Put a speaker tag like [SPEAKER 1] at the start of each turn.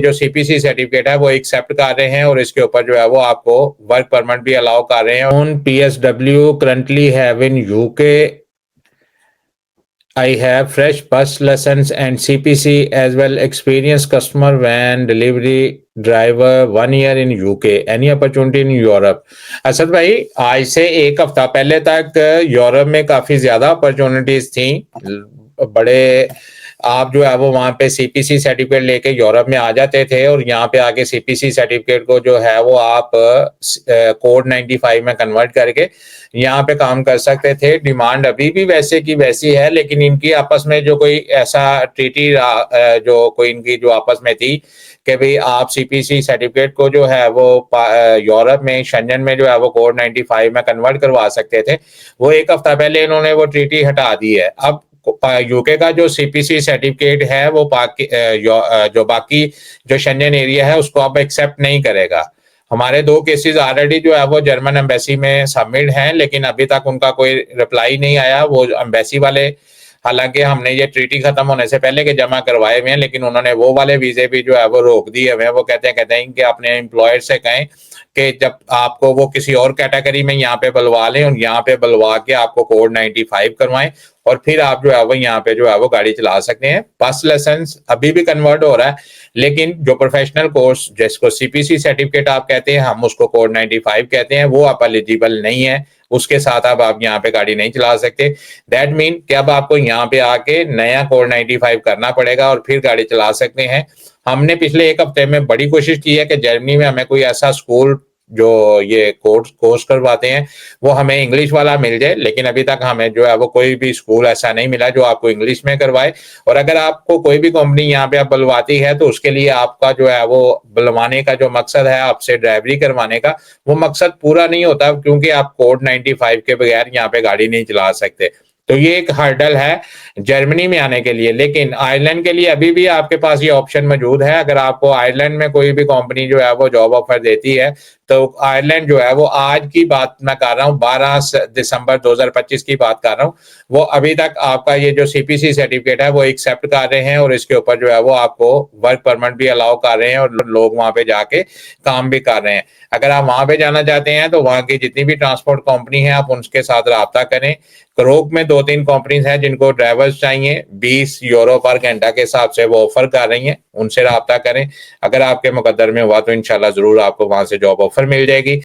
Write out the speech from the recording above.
[SPEAKER 1] जो CPC certificate है वो एक्सेप्ट कर रहे हैं और इसके ऊपर जो है वो आपको वर्क परमिट भी अलाउ कर रहे हैं। On PSW currently have in UK I have fresh bus lessons and CPC as well experienced customer van delivery driver 1 year in UK. Any opportunity in Europe? Asad भाई, आज से एक हफ्ता पहले तक यूरोप में काफी ज्यादा अपॉर्चुनिटीज थी। बड़े आप जो है वो वहाँ पे सीपीसी सर्टिफिकेट लेके यूरोप में आ जाते थे और यहाँ पे आके सीपीसी सर्टिफिकेट को जो है वो आप कोड 95 में कन्वर्ट करके यहाँ पे काम कर सकते थे। डिमांड अभी भी वैसे की वैसी है, लेकिन इनकी आपस में जो कोई ऐसा ट्रीटी जो कोई इनकी जो आपस में थी कि भाई आप सीपीसी सर्टिफिकेट को जो है वो यूरोप में शेंजन में जो है वो कोड 95 में कन्वर्ट करवा सकते थे, वो एक हफ्ता पहले इन्होंने वो ट्रीटी हटा दी है। अब यूके का जो सीपीसी सर्टिफिकेट है वो जो बाकी जो शेंजन एरिया है उसको अब एक्सेप्ट नहीं करेगा। हमारे 2 केसेस ऑलरेडी जो है वो जर्मन एम्बेसी में सबमिट हैं, लेकिन अभी तक उनका कोई रिप्लाई नहीं आया। वो एम्बेसी वाले, हालांकि हमने ये ट्रीटी खत्म होने से पहले के जमा करवाए हुए हैं, लेकिन उन्होंने वो वाले वीजे भी जो है वो रोक दिए हुए हैं। वो कहते हैं कि अपने एम्प्लॉयर से कहें कि जब आपको वो किसी और कैटेगरी में यहाँ पे बुलवा लें और यहाँ पे बुलवा के आपको कोड 95 करवाएं और फिर आप जो है वो यहाँ पे जो है वो गाड़ी चला सकते हैं। बस लाइसेंस अभी भी कन्वर्ट हो रहा है, लेकिन जो प्रोफेशनल कोर्स जिसको सीपीसी सर्टिफिकेट आप कहते हैं, हम उसको कोड 95 कहते हैं, वो आप एलिजिबल नहीं है। उसके साथ अब आप यहाँ पे गाड़ी नहीं चला सकते। दैट मीन कि अब आपको यहाँ पे आके नया कोड 95 करना पड़ेगा और फिर गाड़ी चला सकते हैं। हमने पिछले एक हफ्ते में बड़ी कोशिश की है कि जर्मनी में हमें कोई ऐसा स्कूल जो ये कोर्स करवाते हैं वो हमें इंग्लिश वाला मिल जाए, लेकिन अभी तक हमें जो है वो कोई भी स्कूल ऐसा नहीं मिला जो आपको इंग्लिश में करवाए। और अगर आपको कोई भी कंपनी यहाँ पे आप बुलवाती है तो उसके लिए आपका जो है वो बुलवाने का जो मकसद है आपसे ड्राइवरी करवाने का, वो मकसद पूरा नहीं होता, क्योंकि आप कोड 95 के बगैर यहाँ पे गाड़ी नहीं चला सकते। तो ये एक हर्डल है जर्मनी में आने के लिए। लेकिन आयरलैंड के लिए अभी भी आपके पास ये ऑप्शन मौजूद है। अगर आपको आयरलैंड में कोई भी कंपनी जो है वो जॉब ऑफर देती है तो आयरलैंड जो है वो, आज की बात मैं कर रहा हूँ, 12 दिसंबर 2025 की बात कर रहा हूँ, वो अभी तक आपका ये जो सीपीसी सर्टिफिकेट है वो एक्सेप्ट कर रहे हैं और इसके ऊपर जो है वो आपको वर्क परमिट भी अलाउ कर रहे हैं और लोग वहां पे जाके काम भी कर रहे हैं। अगर आप वहां पे जाना चाहते हैं तो वहां की जितनी भी ट्रांसपोर्ट कंपनी है आप उनके साथ रब्ता करें। क्रोक में 2-3 कंपनीज हैं जिनको ड्राइवर्स चाहिए, 20 यूरो पर घंटा के हिसाब से वो ऑफर कर रही हैं, उनसे रब्ता करें। अगर आपके मुकद्दर में हुआ तो इंशाल्लाह जरूर आपको वहां से जॉब ऑफर मिल जाएगी।